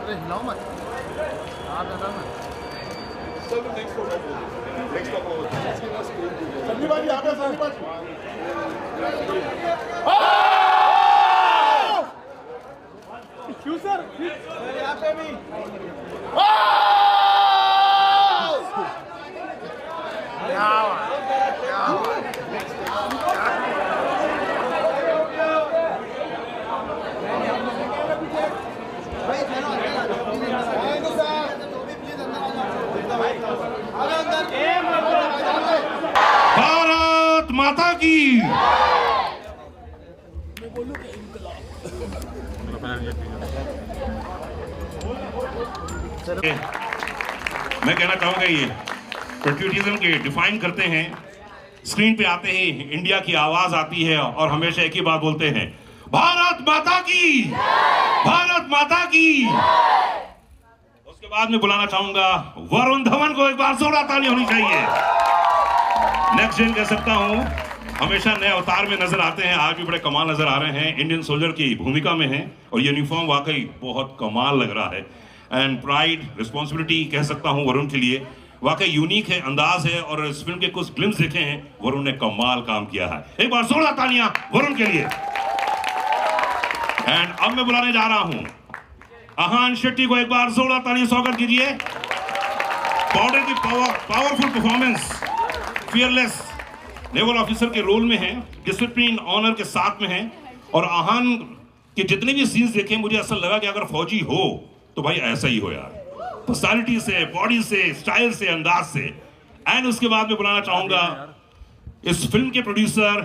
अरे हिलाओ मत, आप हिलाओ मत। संदीप भाई यहाँ पे, संदीप भाई क्यों सर यहाँ पे भी भारत माता की। मैं कहना चाहूंगा ये पेट्रियटिज्म के डिफाइन करते हैं। स्क्रीन पे आते ही इंडिया की आवाज आती है और हमेशा एक ही बात बोलते हैं, भारत माता की, भारत माता की। उसके बाद में बुलाना चाहूंगा वरुण धवन को, एक बार जोरदार ताली होनी चाहिए। नेक्स्ट जेन कह सकता हूं, हमेशा नए अवतार में नजर आते हैं, आज भी बड़े कमाल नजर आ रहे हैं, इंडियन सोल्जर की भूमिका में हैं और यूनिफॉर्म वाकई बहुत कमाल लग रहा है। एंड प्राइड, रिस्पॉन्सिबिलिटी कह सकता हूं वरुण के लिए, वाकई यूनिक है, अंदाज है और इस फिल्म के कुछ ग्लिम्स देखे हैं, वरुण ने कमाल काम किया है। एक बार जोरदार तालियां वरुण के लिए। एंड अब मैं बुलाने जा रहा हूं आहान शेट्टी को, एक बार जोरदार तालियां स्वागत कीजिए। बॉर्डर की powerful performance, fearless naval officer के रोल में है, डिसिप्लिन ऑनर के साथ में है और आहान के जितने भी सीन्स देखे मुझे ऐसा लगा कि अगर फौजी हो तो भाई ऐसा ही हो यार, पर्सनालिटी से, बॉडी से, स्टाइल से, अंदाज से। एंड उसके बाद में बुलाना चाहूंगा इस फिल्म के प्रोड्यूसर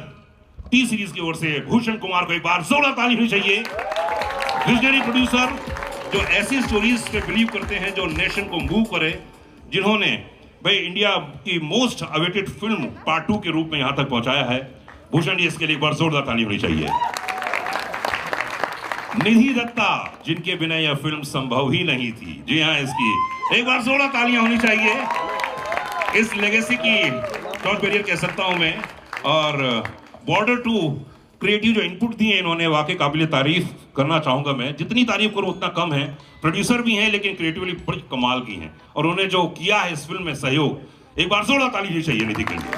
टी सीरीज की ओर से भूषण कुमार को, एक बार जोरदार ताली होनी चाहिए। विजनरी प्रोड्यूसर जो ऐसी स्टोरीज पे बिलीव करते हैं जो नेशन को मूव करे, जिन्होंने भाई इंडिया की मोस्ट अवेटेड फिल्म पार्ट 2 के रूप में यहां तक पहुंचाया है। भूषण जी, इसके लिए एक बार जोरदार ताली होनी चाहिए। निधि दत्ता, जिनके बिना यह फिल्म संभव ही नहीं थी, जी हाँ, इसकी एक बार जोरदार तालियां होनी चाहिए। इस लेगेसी की टॉप बैरियर कह सकता हूं मैं। और बॉर्डर 2 क्रिएटिव जो इनपुट दिए इन्होंने, वाकई काबिल तारीफ करना चाहूंगा मैं। जितनी तारीफ करूं उतना कम है। प्रोड्यूसर भी हैं लेकिन क्रिएटिवली बड़ी कमाल की हैं और उन्होंने जो किया है इस फिल्म में सहयोग, एक बार जोरदार ताली चाहिए निधि के लिए।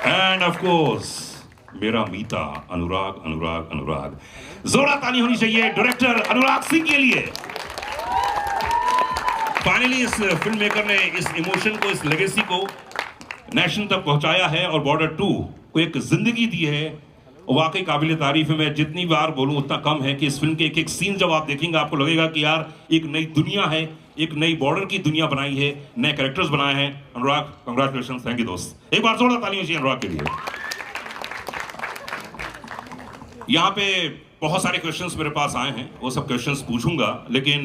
एंड ऑफ कोर्स मेरा मीता अनुराग, अनुराग, अनुराग, जोरदार ताली होनी चाहिए डायरेक्टर अनुराग सिंह के लिए। फाइनली इस फिल्म मेकर ने इस इमोशन को, इस लेगेसी को नेशन तक पहुंचाया है और बॉर्डर 2 को एक जिंदगी दी है। वाकई काबिल तारीफ है। मैं जितनी बार बोलूं उतना कम है कि इस फिल्म के एक एक सीन जब आप देखेंगे आपको लगेगा कि यार एक नई दुनिया है, एक नई बॉर्डर की दुनिया बनाई है, नए कैरेक्टर्स बनाए हैं। अनुराग, कंग्रेचुलेशन, थैंक यू दोस्त। एक बार जोरदार तालियां चाहिए अनुराग के लिए। यहाँ पे बहुत सारे क्वेश्चंस मेरे पास आए हैं, वो सब क्वेश्चंस पूछूंगा, लेकिन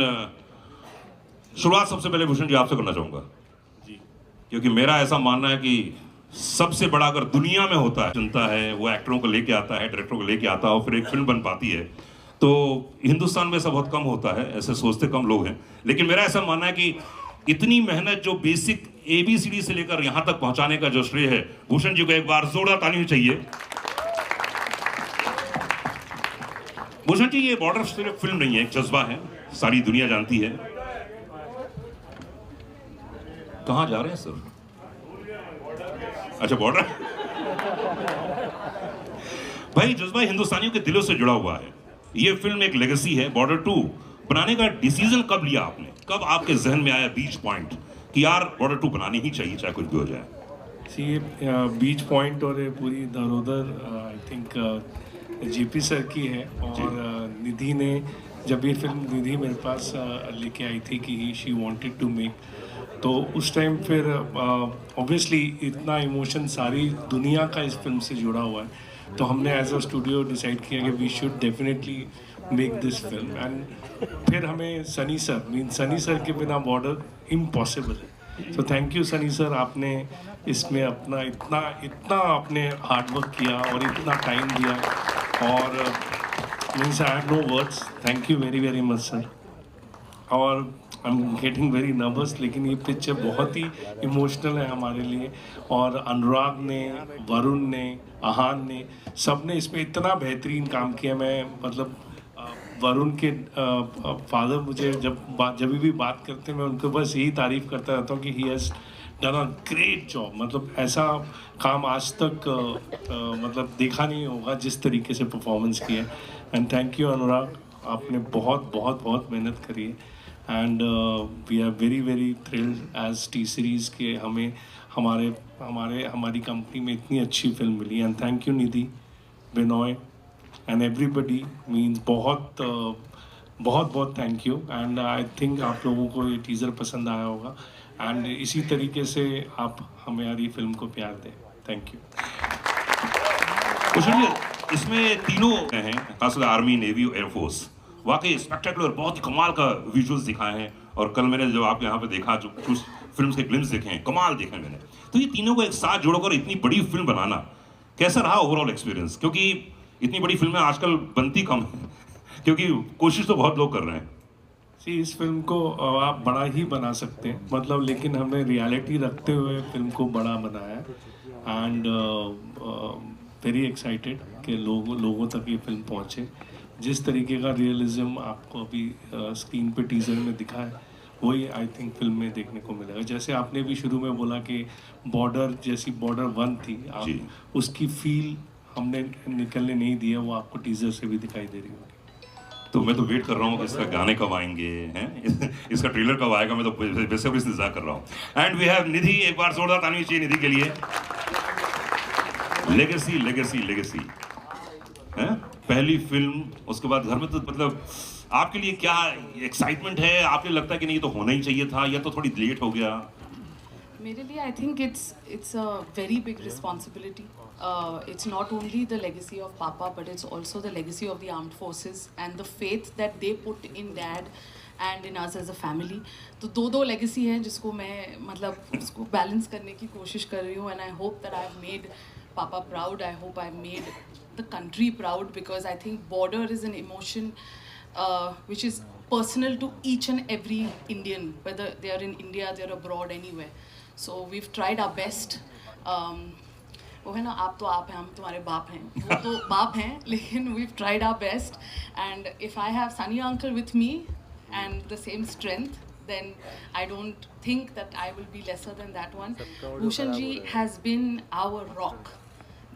शुरुआत सबसे पहले भूषण जी आपसे करना चाहूंगा जी, क्योंकि मेरा ऐसा मानना है कि सबसे बड़ा अगर दुनिया में होता है, जनता है, वो एक्टरों को लेके आता है, डायरेक्टरों को लेके आता है और फिर एक फिल्म बन पाती है, तो हिंदुस्तान में ऐसा बहुत कम होता है, ऐसे सोचते कम लोग हैं। लेकिन मेरा ऐसा मानना है कि इतनी मेहनत जो बेसिक ABCD से लेकर यहाँ तक पहुँचाने का जो श्रेय है, भूषण जी को एक बार जोरदार ताली चाहिए। भूषण जी, ये बॉर्डर सिर्फ फिल्म नहीं है, एक जज्बा है, सारी दुनिया जानती है। कहाँ जा रहे हैं सर? अच्छा, बॉर्डर। भाई जज्बा हिंदुस्तानियों के दिलों से जुड़ा हुआ है। ये फिल्म एक लेगेसी है। बॉर्डर 2 बनाने का डिसीजन कब लिया आपने? कब आपके जहन में आया बीच पॉइंट कि यार बॉर्डर 2 बनानी ही चाहिए चाहे कुछ भी हो जाए? ये बीच पॉइंट और ये पूरी दरोदर आई थिंक JP सर की है। और निधि ने, जब ये फिल्म निधि मेरे पास लेके आई थी कि शी वांटेड टू मेक, तो उस टाइम फिर ऑब्वियसली इतना इमोशन सारी दुनिया का इस फिल्म से जुड़ा हुआ है, तो हमने एज अ स्टूडियो डिसाइड किया कि we should definitely make this film. And फिर हमें सनी सर के बिना बॉर्डर इम्पॉसिबल है। तो थैंक यू सनी सर, आपने इसमें अपना इतना आपने हार्डवर्क किया और इतना टाइम दिया, और means I have no words. Thank you very very much sir. और I am getting very nervous, लेकिन ये पिक्चर बहुत ही इमोशनल है हमारे लिए। और अनुराग ने, वरुण ने, आहान ने, सब ने इसमें इतना बेहतरीन काम किया। मैं मतलब वरुण के फादर मुझे जब भी बात करते हैं मैं उनको बस यही तारीफ़ करता रहता हूँ कि he has done a great job. मतलब ऐसा काम आज तक मतलब देखा नहीं होगा जिस तरीके से परफॉर्मेंस किया है। एंड थैंक यू अनुराग, आपने बहुत बहुत बहुत मेहनत करी है। And we are very very thrilled as T Series के हमें हमारी कंपनी में इतनी अच्छी फिल्म मिली। And thank you Nidhi, Binoy and everybody, means बहुत बहुत thank you. And I think आप लोगों को ये टीज़र पसंद आया होगा एंड इसी तरीके से आप हमारी फिल्म को प्यार दें। Thank you. कुशल जी, इसमें तीनों हैं, खासकर आर्मी, नेवी और एयरफोर्स, वाकई स्पेक्टेकुलर, बहुत ही कमाल का विजुअल्स दिखाए हैं। और कल मैंने जब आपके यहाँ पे देखा, जो कुछ फिल्म के ग्लिम्स देखे हैं, कमाल देखे मैंने। तो ये तीनों को एक साथ जोड़कर इतनी बड़ी फिल्म बनाना कैसा रहा ओवरऑल एक्सपीरियंस? क्योंकि इतनी बड़ी फिल्में आजकल बनती कम है, क्योंकि कोशिश तो बहुत लोग कर रहे हैं। इस फिल्म को आप बड़ा ही बना सकते हैं, मतलब, लेकिन हमने रियलिटी रखते हुए फिल्म को बड़ा बनाया। एंड वेरी एक्साइटेड कि लोगों तक ये फिल्म पहुंचे। जिस तरीके का रियलिज्म आपको अभी स्क्रीन पे टीजर में दिखा है, वही आई थिंक फिल्म में देखने को मिलेगा। जैसे आपने भी शुरू में बोला कि बॉर्डर जैसी बॉर्डर 1 थी, आप उसकी फील हमने निकलने नहीं दिया, वो आपको टीजर से भी दिखाई दे रही होगी। तो मैं तो वेट कर रहा हूँ कि इसका गाने कब आएंगे, हैं इसका ट्रेलर कब आएगा, मैं तो बेसब्री से इंतजार कर रहा हूँ। एंड वी हैव निधि, एक बार जोरदार ताली चाहिए निधि के लिए। लेगेसी लेगेसी लेगेसी, हैं पहली फिल्म, उसके बाद घर में तो मतलब आपके लिए क्या एक्साइटमेंट है? आपको लगता है कि नहीं ये तो होना ही चाहिए था, या तो थोड़ी लेट हो गया? मेरे लिए I think it's a very big responsibility. It's not only the legacy of Papa, but it's also the legacy of the armed forces and the faith that they put in Dad and in us as a family. तो दो legacy हैं जिसको मैं मतलब उसको balance करने की कोशिश कर रही हूँ। And I hope that I've made Papa proud. I hope I've made the country proud, because I think border is an emotion which is personal to each and every Indian, whether they are in India, they are abroad, anywhere. So we've tried our best. वो है ना, आप तो आप हैं, हम तुम्हारे बाप हैं, वो तो बाप हैं, लेकिन we've tried our best. And if I have Sunny uncle with me and the same strength, then I don't think that I will be lesser than that one. Bhushan ji has been our rock.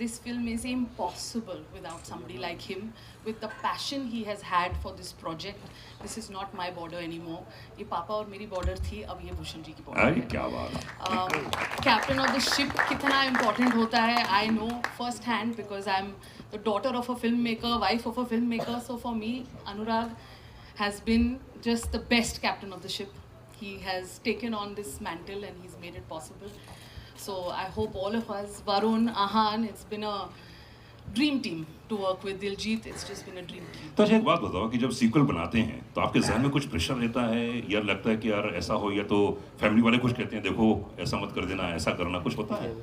This film is impossible without somebody like him, with the passion he has had for this project. This is not my border anymore. ये पापा और मेरी border थी, अब ये भूषण जी की border है। क्या बात। Captain of the ship कितना important होता है, I know first hand, because I'm the daughter of a filmmaker, wife of a filmmaker. So for me, Anurag has been just the best captain of the ship. He has taken on this mantle and he's made it possible. So I hope all of us, Varun, Ahan, it's been a dream team to work with. Diljit, it's just been a dream team. तो अच्छा एक बात बताओ कि जब sequel बनाते हैं तो आपके जहन में कुछ प्रेशर रहता है, या लगता है कि यार ऐसा हो, या तो फैमिली वाले कुछ कहते हैं देखो ऐसा मत कर देना, ऐसा करना, कुछ होता है?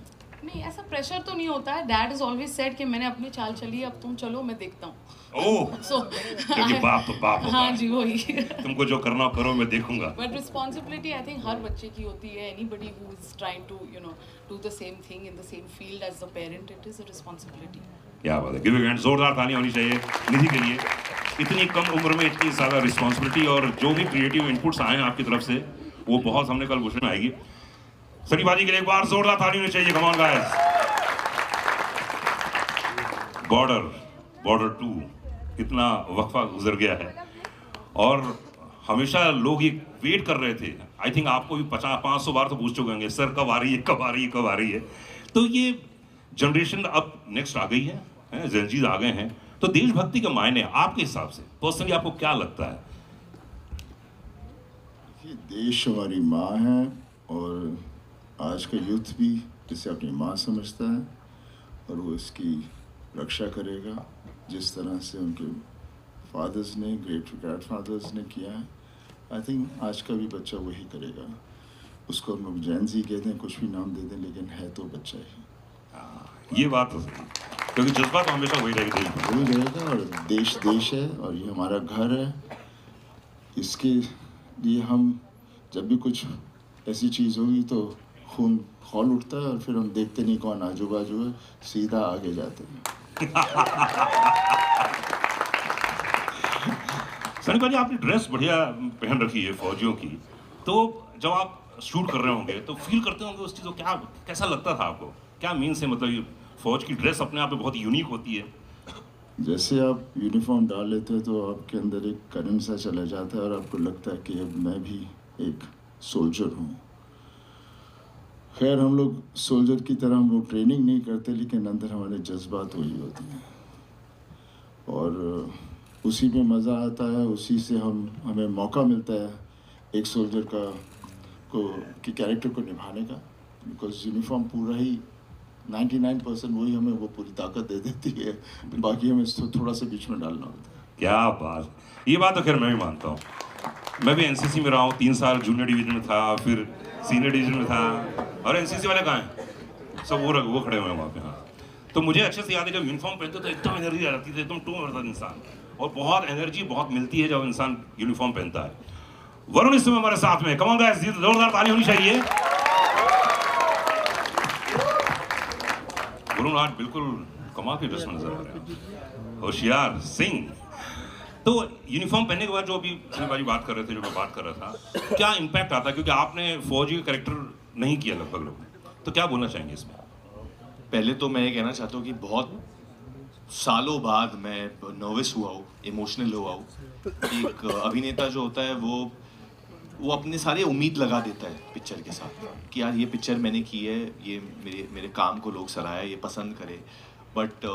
नहीं, ऐसा प्रेशर तो नहीं होता है। डैड इज ऑलवेज सेड कि मैंने अपनी चाल चली, अब तुम चलो, मैं देखता हूँ। ओह, so क्योंकि बाप तो बाप होता हाँ है। जी, वही। तुमको जो करना करो, मैं देखूंगा। बट रिस्पॉन्सिबिलिटी आई थिंक हर बच्चे की होती है। Anybody who is trying to do the same thing in the same field as the parent, it is a responsibility. क्या बात है, गिव इट जोरदार ताली होनी चाहिए निधि के लिए। इतनी कम उम्र में इतनी ज़्यादा रिस्पॉन्सिबिलिटी, और जो भी क्रिएटिव इनपुट्स आए हैं आपकी तरफ से, वो बहुत हमने कल भूषण में आएगी। सनीबाजी के लिए एक बार जोरदार ताली होनी चाहिए। Come on guys. बॉर्डर 2 कितना वक्फा गुजर गया है, और हमेशा लोग ये वेट कर रहे थे। आई थिंक आपको भी 500 बार तो पूछ चुके होंगे, सर कब आ रही है, कब आ रही है, कब आ रही है। तो ये जनरेशन अब नेक्स्ट आ गई है, जेनजीज आ गए हैं, तो देशभक्ति के मायने आपके हिसाब से पर्सनली आपको क्या लगता है? ये देश हमारी माँ है, और आज का यूथ भी इसे अपनी माँ समझता है, और वो इसकी रक्षा करेगा जिस तरह से उनके फादर्स ने, ग्रेट ग्रैंड फादर्स ने किया है। आई थिंक आज का भी बच्चा वही करेगा। उसको हम लोग जैन जी कहते हैं, कुछ भी नाम दे दें, लेकिन है तो बच्चा ही। ये बात तो सही, क्योंकि जज्बा तो हमेशा वही रहेगा, वही रहेगा। और देश देश है, और ये हमारा घर है। इसके लिए हम जब भी कुछ ऐसी चीज़ होगी तो खून खौल उठता है, और फिर हम देखते नहीं कौन आजू बाजू है, सीधा आगे जाते हैं। सनी भाजी, आपने ड्रेस बढ़िया पहन रखी है फौजियों की, तो जब आप शूट कर रहे होंगे तो फील करते होंगे उस चीज़ को, क्या कैसा लगता था आपको? क्या मीन्स है, मतलब ये फौज की ड्रेस अपने आप में बहुत यूनिक होती है। जैसे आप यूनिफॉर्म डाल लेते हैं तो आपके अंदर एक करंट सा चला जाता है और आपको लगता है कि अब मैं भी एक सोल्जर हूँ। खैर, हम लोग सोल्जर की तरह हम लोग ट्रेनिंग नहीं करते, लेकिन अंदर हमारे जज्बात वही होते हैं और उसी में मज़ा आता है, उसी से हमें मौका मिलता है एक सोल्जर के कैरेक्टर को निभाने का। बिकॉज यूनिफॉर्म पूरा ही 99% वही हमें वो पूरी ताकत दे देती है, बाकी हमें थोड़ा सा बीच में डालना होता है। क्या बात, ये बात तो खैर मैं भी मानता हूँ। मैं भी एनसीसी में रहा हूँ, 3 साल जूनियर डिवीजन में था, फिर सीनियर डिवीजन में था, और एनसीसी वाले कहाँ हैं? सब वो खड़े हुए हैं वहाँ पे। हाँ, तो मुझे अच्छे से याद है, जब यूनिफॉर्म पहनते तो एकदम एनर्जी आ जाती थी, एकदम टूट रहता था इंसान, और बहुत एनर्जी बहुत मिलती है जब इंसान यूनिफॉर्म पहनता है। वरुण इस समय हमारे साथ में, कम ऑन गाइस, जोरदार ताली होनी चाहिए। वरुण आज बिल्कुल कमाल के ड्रेस में नजर आ रहे हैं, होशियार सिंह। तो यूनिफॉर्म पहनने के बाद जो अभी सनी भाजी बात कर रहे थे, जो मैं बात कर रहा था, क्या इम्पैक्ट आता है? क्योंकि आपने फौजी का कैरेक्टर नहीं किया लगभग लोग, तो क्या बोलना चाहेंगे इसमें? पहले तो मैं ये कहना चाहता हूँ कि बहुत सालों बाद मैं नर्वस हुआ हूँ, इमोशनल हुआ हूँ। एक अभिनेता जो होता है वो अपने सारे उम्मीद लगा देता है पिक्चर के साथ कि यार ये पिक्चर मैंने की है, ये मेरे काम को लोग सराहे, ये पसंद करे। बट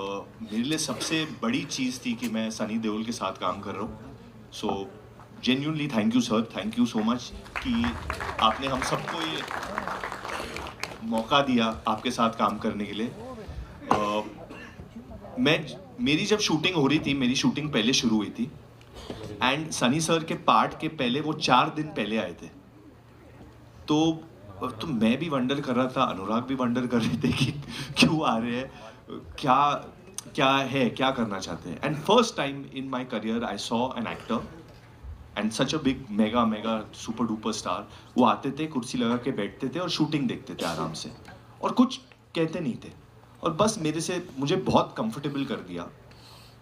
मेरे लिए सबसे बड़ी चीज़ थी कि मैं सनी देओल के साथ काम कर रहा हूँ। So genuinely thank you sir, thank you so much कि आपने हम सबको ये मौका दिया आपके साथ काम करने के लिए। मेरी जब शूटिंग हो रही थी, मेरी शूटिंग पहले शुरू हुई थी, एंड सनी सर के पार्ट के पहले वो 4 दिन पहले आए थे। तो मैं भी वंडर कर रहा था, अनुराग भी वंडर कर रहे थे कि क्यों आ रहे हैं, क्या करना चाहते हैं। And first time in my career I saw an actor and such a big mega super duper star. वो आते थे, कुर्सी लगा के बैठते थे और शूटिंग देखते थे आराम से, और कुछ कहते नहीं थे, और बस मुझे बहुत कंफर्टेबल कर दिया।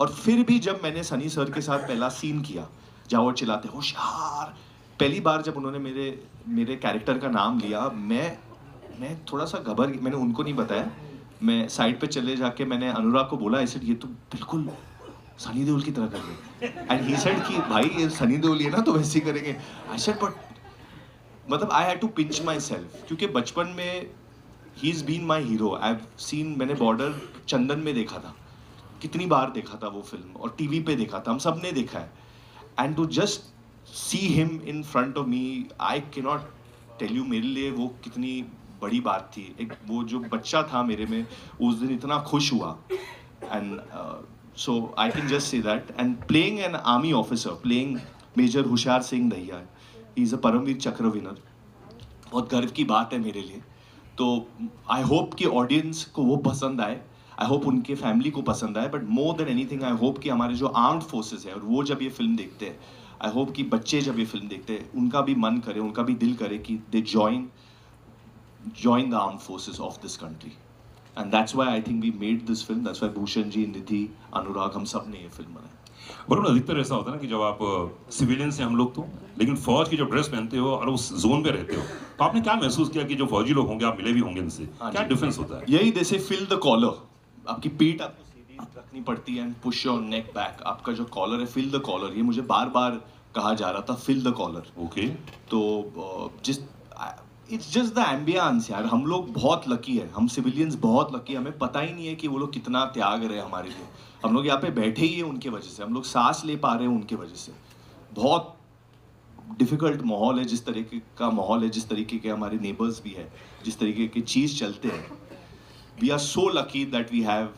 और फिर भी जब मैंने सनी सर के साथ पहला सीन किया, जहाँ वो चिल्लाते होशियार, पहली बार जब उन्होंने मेरे कैरेक्टर का नाम लिया, मैं थोड़ा सा मैंने उनको नहीं बताया, मैं साइड पे चले जाके मैंने अनुराग को बोला, ऐसे ये तो बिल्कुल सनी देओल की तरह कर रहे। एंड ही सेड कि भाई ये सनी देओल है ना, तो वैसे ही करेंगे। आई सेड बट मतलब I had to pinch myself, क्योंकि बचपन में ही is been my hero. I have seen, मैंने बॉर्डर चंदन में देखा था, कितनी बार देखा था वो फिल्म, और टीवी पे देखा था, हम सब ने देखा है। And to just see him in front of me, I can not tell you मेरे लिए वो कितनी बड़ी बात थी। एक वो जो बच्चा था मेरे में उस दिन इतना खुश हुआ। And so I can just say that. And playing an army officer, playing Major Hoshiar Singh Dahiya, he is a Paramvir Chakra winner, बहुत गर्व की बात है मेरे लिए। तो आई होप कि ऑडियंस को वो पसंद आए, आई होप उनके फैमिली को पसंद आए, but more than anything I hope कि हमारे जो आर्म्ड फोर्सेस है, और वो जब ये फिल्म देखते हैं, आई होप कि बच्चे जब ये फिल्म देखते हैं, उनका भी मन करे, उनका भी दिल करे कि they join the armed forces of this country. And that's why I think we made this film. That's why Bhushan ji, Nidhi, Anurag, हम सब ने ये फिल्म बनाई। बरुण, अधिकतर ऐसा होता है ना कि जब आप सिविलियन से हम लोग तो, लेकिन फौज की जब ड्रेस पहनते हो और उस जोन पे रहते हो, तो आपने क्या महसूस किया कि जो फौजी लोग होंगे, आप मिले भी होंगे इनसे, क्या डिफरेंस होता है? यही, जैसे फिल द कॉलर, आपकी पीठ आपको सीधी रखनी पड़ती है, and push your neck back. आपका जो कॉलर है, फिल द कॉलर, ये मुझे बार बार कहा जा रहा था, फिल द कॉलर। ओके, तो इट्स जस्ट द एम्बियंस यार। हम लोग बहुत लकी है, हम सिविलियंस बहुत लकी, हमें पता ही नहीं है कि वो लोग कितना त्याग रहे हैं हमारे लिए। हम लोग यहाँ पे बैठे ही हैं उनके वजह से, हम लोग सांस ले पा रहे हैं उनके वजह से। बहुत डिफ़िकल्ट माहौल है, जिस तरीके का माहौल है, जिस तरीके के हमारे नेबर्स भी है, जिस तरीके की चीज़ चलते हैं। We are so lucky that we have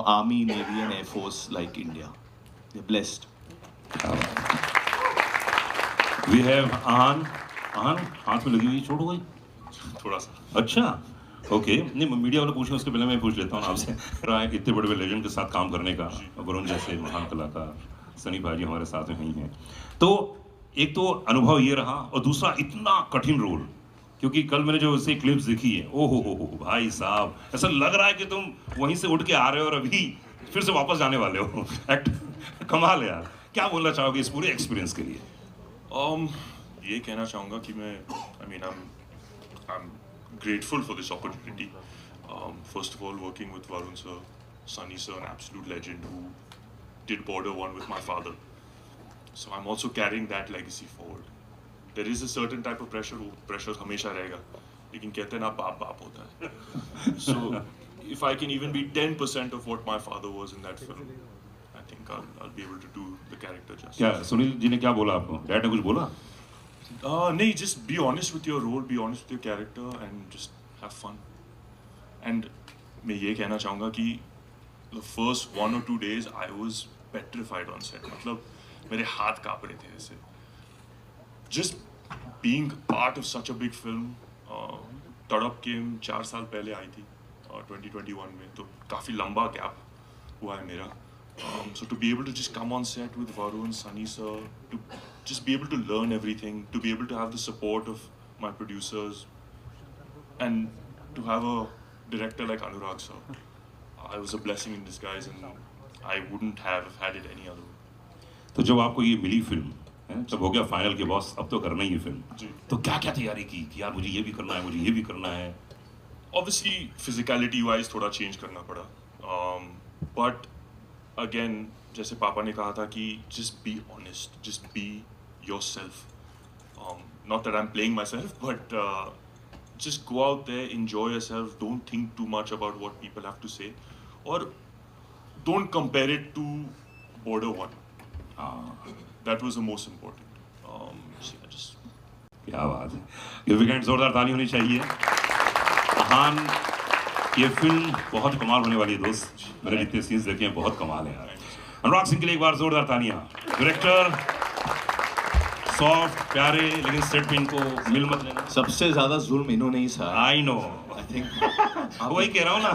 army, navy and air force like India. We are blessed. We have आन हाथ में लगी हुई, छोड़ गई थोड़ा सा, अच्छा, ओके। नहीं, मीडिया वाले पूछें उसके पहले मैं पूछ लेता हूँ आपसे। इतने बड़े लेजेंड के साथ काम करने का, वरुण जैसे महान कलाकार, सनी भाजी हमारे साथ में ही हैं, तो एक तो अनुभव ये रहा, और दूसरा इतना कठिन रोल, क्योंकि कल मैंने जो उससे क्लिप्स देखी है, ओ हो भाई साहब, ऐसा लग रहा है कि तुम वहीं से उठ के आ रहे हो और अभी फिर से वापस जाने वाले हो। एक्ट कमाल है यार। क्या बोलना चाहोगे इस पूरे एक्सपीरियंस के लिए? ये कहना चाहूँगा कि मैं I'm grateful for this opportunity. First of all, working with Varun sir, Sunny sir, an absolute legend who did Border 1 with my father. So I'm also carrying that legacy forward. There is a certain type of pressure, वो pressure हमेशा रहेगा, लेकिन कहते हैं ना बाप बाप होता है. So if I can even be 10% of what my father was in that film, I think I'll be able to do the character justice. क्या सुनील जी ने क्या बोला आपको? डैड ने कुछ बोला? नहीं, just be honest with your role, be honest with your character, and just have fun. And मैं ये कहना चाहूँगा कि the first 1 or 2 days I was petrified on set. मतलब मेरे हाथ काँप रहे थे ऐसे. Just being part of such a big film, तड़प came 4 साल पहले आई थी 2021 में, तो काफ़ी लंबा गैप हुआ है मेरा. So to be able to just come on set with Varun, Sunny sir, to just be able to learn everything, to be able to have the support of my producers, and to have a director like Anurag sir, it was a blessing in disguise, and I wouldn't have had it any other way. तो जब आपको ये मिली film, जब हो गया final के boss अब तो करना ही है फिल्म, जी. तो क्या क्या तैयारी की कि यार मुझे ये भी करना है, मुझे ये भी करना है? Obviously, physicality wise थोड़ा change करना पड़ा, but again, जैसे पापा ने कहा था कि just be honest, just be yourself. Not that I'm playing myself, but just go out there, enjoy yourself, don't think too much about what people have to say, or don't compare it to Border 1. That was the most important. So yeah, just... क्या बात है, ये weekend जोरदार ताली होनी चाहिए. अहान, ये film बहुत कमाल होने वाली है दोस्त. मैंने जितने सीन्स देखे हैं बहुत कमाल है यार. अनुराग सिंह के लिए एक बार जोरदार तालियां. डायरेक्टर सॉफ्ट प्यारे, लेकिन सेट पे इनको मिल मत लेना. सबसे ज्यादा जुल्म इन्होंने ही सहा. आई नो, आई थिंक वही कह रहा हूँ ना,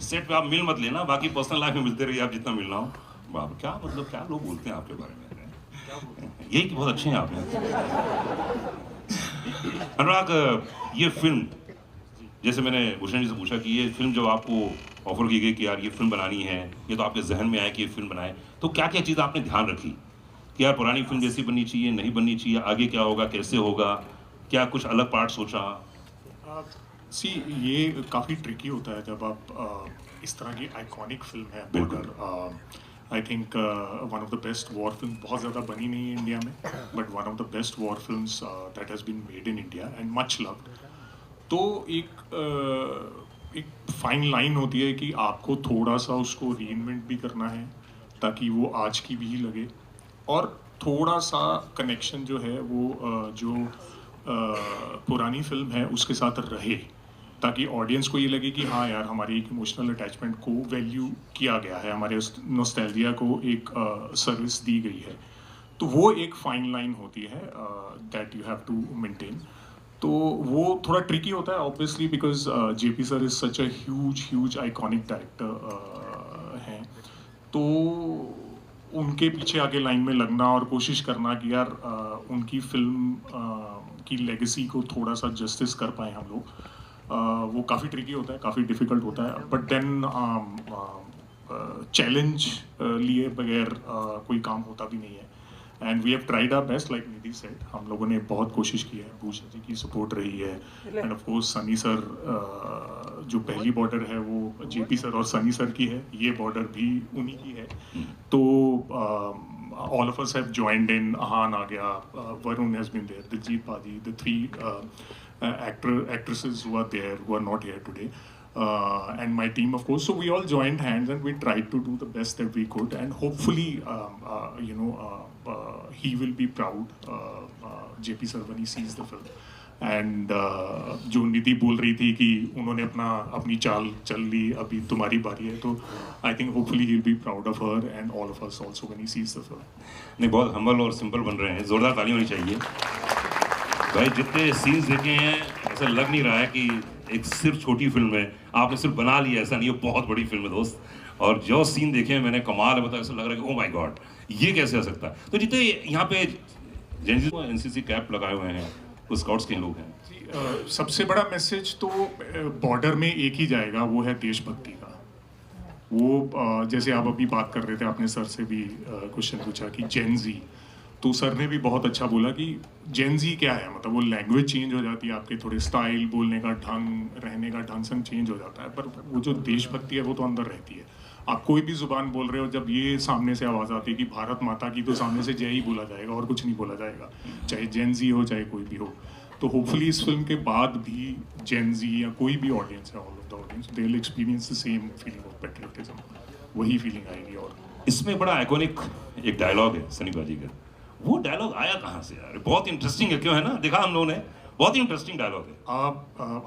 सेट पे आप मिल मत लेना, बाकी पर्सनल लाइफ में मिलते रहिए आप जितना मिलना हो. बाप क्या मतलब, क्या लोग बोलते हैं आपके बारे में, यही कि बहुत अच्छे हैं आप. अनुराग, ये फिल्म, जैसे मैंने भूषण जी से पूछा कि ये फिल्म जब आपको ऑफर की गई कि यार ये फिल्म बनानी है, ये तो आपके जहन में आया कि ये फिल्म बनाए, तो क्या क्या चीज़ आपने ध्यान रखी कि यार पुरानी फिल्म जैसी बननी चाहिए, नहीं बननी चाहिए, आगे क्या होगा, कैसे होगा, क्या कुछ अलग पार्ट सोचा? ये काफ़ी ट्रिकी होता है जब आप इस तरह की आइकॉनिक फिल्म है Border. I think one of the best war film, बहुत ज़्यादा बनी नहीं है इंडिया में, but one of the best war films that has been made in India and much loved. तो एक फाइन लाइन होती है कि आपको थोड़ा सा उसको रीइन्वेंट भी करना है ताकि वो आज की भी लगे, और थोड़ा सा कनेक्शन जो है वो जो पुरानी फिल्म है उसके साथ रहे, ताकि ऑडियंस को ये लगे कि हाँ यार हमारी एक इमोशनल अटैचमेंट को वैल्यू किया गया है, हमारे नॉस्टैल्जिया को एक सर्विस दी गई है. तो वो एक फाइन लाइन होती है that you have to maintain. तो वो थोड़ा ट्रिकी होता है obviously, because JP sir is such a huge iconic director हैं. तो उनके पीछे आगे लाइन में लगना और कोशिश करना कि यार उनकी फिल्म की लेगेसी को थोड़ा सा जस्टिस कर पाए हम लोग, वो काफ़ी ट्रिकी होता है, काफ़ी डिफ़िकल्ट होता है. बट देन चैलेंज लिए बगैर कोई काम होता भी नहीं है. And we have tried our best, like Nidhi said, हम लोगों ने बहुत कोशिश की है, भूषण जी की सपोर्ट रही है, end of course Sunny sir, जो पहली बॉर्डर है वो जेपी सर और सनी सर की है, ये बॉर्डर भी उन्हीं की है. तो all of us have joined in. Ahan aa gaya, Varun has been there, Diljit Padi, the three actresses who are there, who are not here today, and my team of course. So we all joined hands and we tried to do the best that we could, and hopefully he will be proud, JP sir, when he sees the film. And जो निधि बोल रही थी कि उन्होंने अपनी चाल चल ली, अभी तुम्हारी बारी है, तो I think hopefully he will be proud of her and all of us also when he sees the film. नहीं, बहुत हम्बल और सिंपल बन रहे हैं, जोरदार ताली होनी चाहिए भाई. जितने सीन्स देखे हैं ऐसा लग नहीं रहा है कि एक सिर्फ छोटी फिल्म है, आपने सिर्फ बना लिया, ऐसा नहीं है, बहुत बड़ी फिल्म है दोस्त. और जो सीन देखे हैं मैंने, कमाल है, बताया, ऐसा लग रहा है कि ओ माय गॉड ये कैसे हो सकता है. तो जितने यहाँ पे एनसीसी कैप लगाए हुए हैं, कुछ स्काउट्स के लोग हैं, सबसे बड़ा मैसेज तो बॉर्डर में एक ही जाएगा, वो है देशभक्ति का. वो जैसे आप अभी बात कर रहे थे, आपने सर से भी क्वेश्चन पूछा कि जेन जी, तो सर ने भी बहुत अच्छा बोला कि जेन जी क्या है, मतलब वो लैंग्वेज चेंज हो जाती है, आपके थोड़े स्टाइल, बोलने का ढंग, रहने का ढंग सब चेंज हो जाता है, पर वो जो देशभक्ति है वो तो अंदर रहती है। आप कोई भी जुबान बोल रहे हो, जब ये सामने से आवाज़ आती है कि भारत माता की, तो सामने से जय ही बोला जाएगा और कुछ नहीं बोला जाएगा, चाहे जेन जी हो चाहे कोई भी हो। तो होपफुली इस फिल्म के बाद भी जेन जी या कोई भी ऑडियंस है, all of the audience, they will experience the same feeling of patriotism, वही फीलिंग आएगी। और इसमें बड़ा आइकॉनिक एक डायलॉग है सनी पाजी का, वो डायलॉग आया कहाँ से यार? बहुत इंटरेस्टिंग है, क्यों है ना, देखा हम लोगों ने, बहुत ही इंटरेस्टिंग डायलॉग है।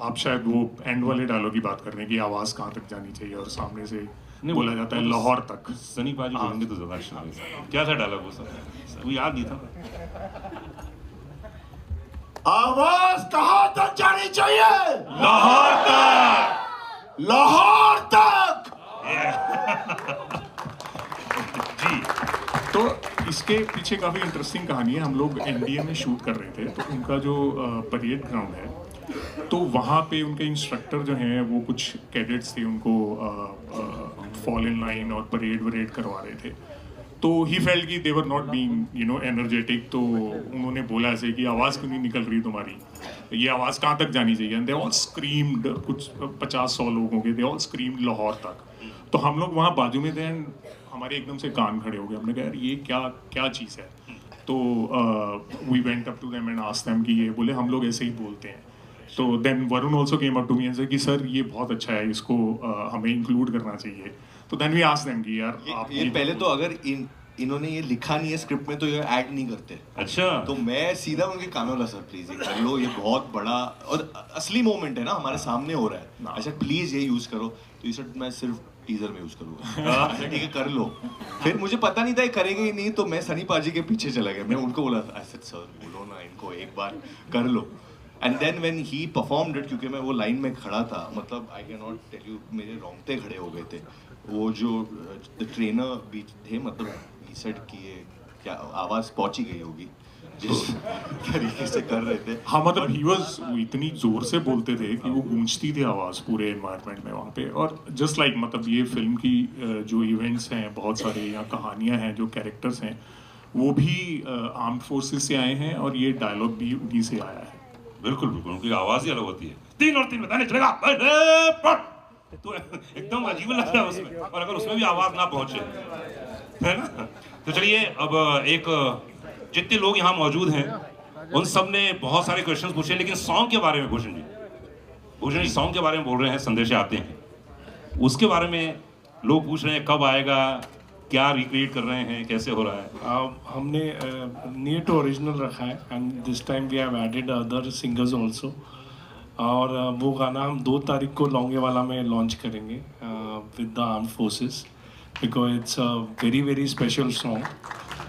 आप शायद वो एंड वाले डायलॉग की बात कर रहे हैं कि आवाज़ कहाँ तक जानी चाहिए, और सामने से बोला जाता है लाहौर तक। सनी पाजी बोलेंगे तो ज्यादा अच्छा लगेगा। क्या था डायलॉग वो सब? वो याद नहीं था। आवाज कहाँ तक जानी चाहिए? लाहौर तक। लाहौर तक। जी। तो इसके पीछे काफ़ी इंटरेस्टिंग कहानी है। हम लोग एनडीए में शूट कर रहे थे, तो उनका जो परेड ग्राउंड है, तो वहाँ पे उनके इंस्ट्रक्टर जो हैं वो कुछ कैडेट्स थे, उनको फॉल इन लाइन और परेड करवा रहे थे। तो ही फेल्ट कि दे वर नॉट बीइंग एनर्जेटिक, तो उन्होंने बोला ऐसे कि आवाज़ क्यों नहीं निकल रही तुम्हारी, ये आवाज़ कहाँ तक जानी चाहिए। एंड दे ऑल स्क्रीम्ड, कुछ 50-100 लोग होंगे, दे ऑल स्क्रीम्ड लाहौर तक। तो हम लोग वहाँ बाजू में थे, एंड हमारे एकदम से कान खड़े हो गए। हमने कहा यार ये क्या चीज़ है। तो we went up to them and asked them कि ये, बोले हम लोग ऐसे ही बोलते हैं। तो then Varun also came up to me and said कि सर ये बहुत अच्छा है, इसको हमें इंक्लूड करना चाहिए। तो देन वी आस्क्ड देम कि यार आप ये पहले तो अगर इन्होंने ये लिखा नहीं है स्क्रिप्ट में तो ये ऐड नहीं करते। अच्छा। तो मैं सीधा उनके कानों ला, सर प्लीज ये कर लो, ये बहुत बड़ा और असली मोमेंट है ना, हमारे सामने हो रहा है, अच्छा प्लीज ये यूज करो। तो ये सर मैं सिर्फ टीजर में यूज करूंगा। अच्छा ठीक है कर लो। फिर मुझे पता नहीं था ये करेंगे ही नहीं, तो मैं सनी पाजी के पीछे चला गया। मैं उनको बोला था, सर बोलो ना इनको एक बार कर लो। And then when he performed it, क्योंकि मैं वो लाइन में खड़ा था, मतलब I can not tell you, मेरे रोंगटे खड़े हो गए थे। वो जो द ट्रेनर भी थे, मतलब ही सेड कि ये क्या आवाज़ पहुंची गई होगी जिस तरीके से कर रहे थे। हाँ, मतलब ही वाज, इतनी जोर से बोलते थे कि वो गूंजती थी आवाज़ पूरे एनवायरनमेंट में वहाँ पे। और जस्ट लाइक मतलब ये फिल्म की जो इवेंट्स हैं, बहुत सारे यहाँ कहानियाँ हैं, जो कैरेक्टर्स हैं, वो भी आर्म्ड फोर्सेस से आए हैं, और ये डायलॉग भी उन्हीं से आया है। बिल्कुल बिल्कुल, उनकी आवाज़ ही अलग होती है। 3 और 3 बताने चलेगा तो एकदम अजीब लगता है उसमें, और अगर उसमें भी आवाज़ ना पहुँचे, है ना। तो चलिए अब एक, जितने लोग यहाँ मौजूद हैं उन सब ने बहुत सारे क्वेश्चंस पूछे, लेकिन सॉन्ग के बारे में भूषण जी सॉन्ग के बारे में बोल रहे हैं, संदेश आते हैं, उसके बारे में लोग पूछ रहे हैं कब आएगा, क्या रिक्रिएट कर रहे हैं, कैसे हो रहा है। हमने नियर टू ओरिजिनल रखा है, and this time we have added other singers also. और वो गाना हम 2 तारीख को लौंगे वाला में लॉन्च करेंगे with the armed forces, because it's a very special song.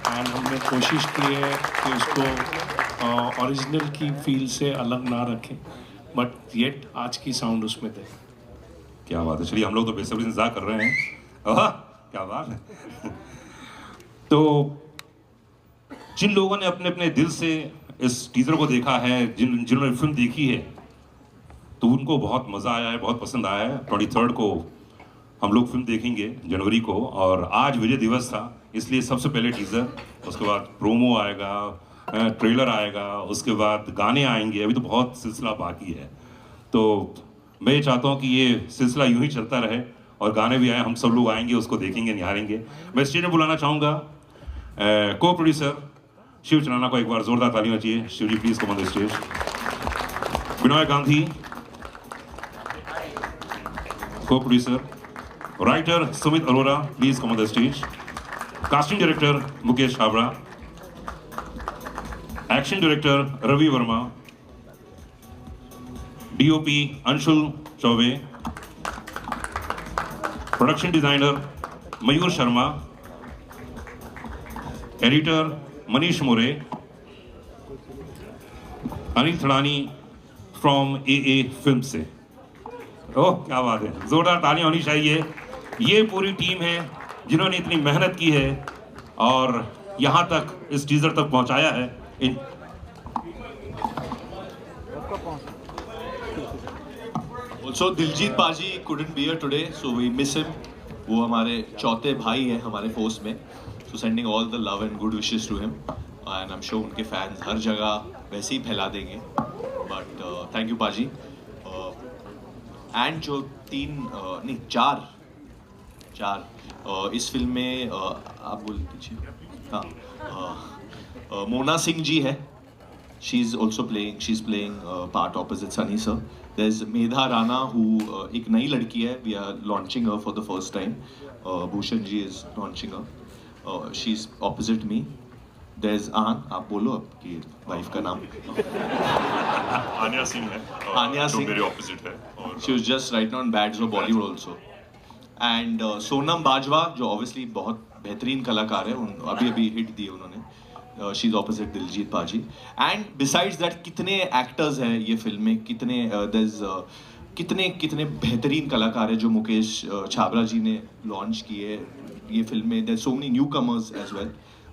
And हमने कोशिश की है कि उसको ओरिजिनल की फील से अलग ना रखें, बट येट आज की साउंड उसमें दे। क्या बात है, चलिए हम लोग तो बेसब्री से इंतजार कर रहे हैं। क्या बात है। तो जिन लोगों ने अपने अपने दिल से इस टीजर को देखा है, जिन्होंने फिल्म देखी है, तो उनको बहुत मज़ा आया है, बहुत पसंद आया है। 23 को हम लोग फिल्म देखेंगे, जनवरी को, और आज विजय दिवस था, इसलिए सबसे पहले टीजर, उसके बाद प्रोमो आएगा, ट्रेलर आएगा, उसके बाद गाने आएंगे। अभी तो बहुत सिलसिला बाकी है, तो मैं ये चाहता हूँ कि ये सिलसिला यूं ही चलता रहे और गाने भी आए, हम सब लोग आएंगे, उसको देखेंगे, निहारेंगे। मैं स्टेज में बुलाना चाहूँगा को प्रोड्यूसर शिव चनाना को, एक बार जोरदार तालियां चाहिए। Shiv ji please come on the stage. Vinay Gandhi को producer, writer Sumit Arora please come on the stage, casting director Mukesh Chhabra, action director Ravi Verma, DOP Anshul Choubey, production designer Mayur Sharma, editor Manish More, Anil Thadani from AA film से। ओह क्या बात है, जोरदार तालियां होनी चाहिए। ये पूरी टीम है जिन्होंने इतनी मेहनत की है और यहाँ तक इस टीजर तक पहुँचाया है। Also, Diljit Paji couldn't be here today, so we miss him. वो हमारे चौथे भाई हैं हमारे फोर्स में. So sending all the love and good wishes to him. And I'm sure उनके फैंस हर जगह वैसे ही फैला देंगे. But thank you पाजी. And जो चार इस फिल्म में आप बोल दीजिए. हाँ, मोना सिंह जी है. She's playing part opposite Sunny sir. There's Medha Rana who एक नई लड़की है. We are launching her for the first time. Bhushan ji is launching her. She's opposite me. There's Ahan. आप बोलो आपकी वाइफ का नाम. आन्या सिंह है. आन्या जो सिंह. मेरे opposite है. और She was just right now in Bads of Bollywood also. And Sonam Bajwa जो obviously बहुत बेहतरीन कलाकार है. अभी हिट दिए उन्होंने. She's opposite दिलजीत पाजी. And besides that कितने actors हैं ये फिल्म में. कितने बेहतरीन कलाकार हैं जो मुकेश छाबरा जी ने लॉन्च किए ये फिल्म में. There's so many newcomers as well.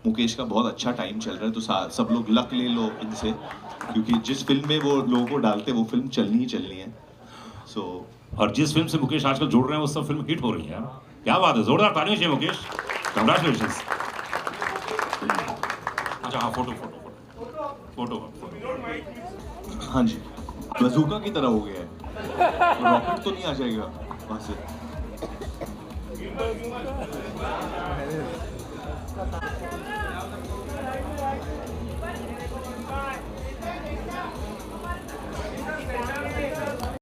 Mukesh का बहुत अच्छा टाइम चल रहा है तो सब लोग लक ले लो इनसे क्योंकि जिस फिल्म में वो लोगों को डालते वो फिल्म चलनी ही चलनी है. So और जिस फिल्म से मुकेश आजकल जुड़ रहे हैं वो सब फिल्म हिट हो रही है. क्या बात है, जोरदार तालियां चाहिए मुकेश. कंग्रेचुलेशंस. अच्छा हाँ, फोटो. हाँ जी, बजूका की तरह हो गया है. रॉकेट तो नहीं आ जाएगा वहाँ से.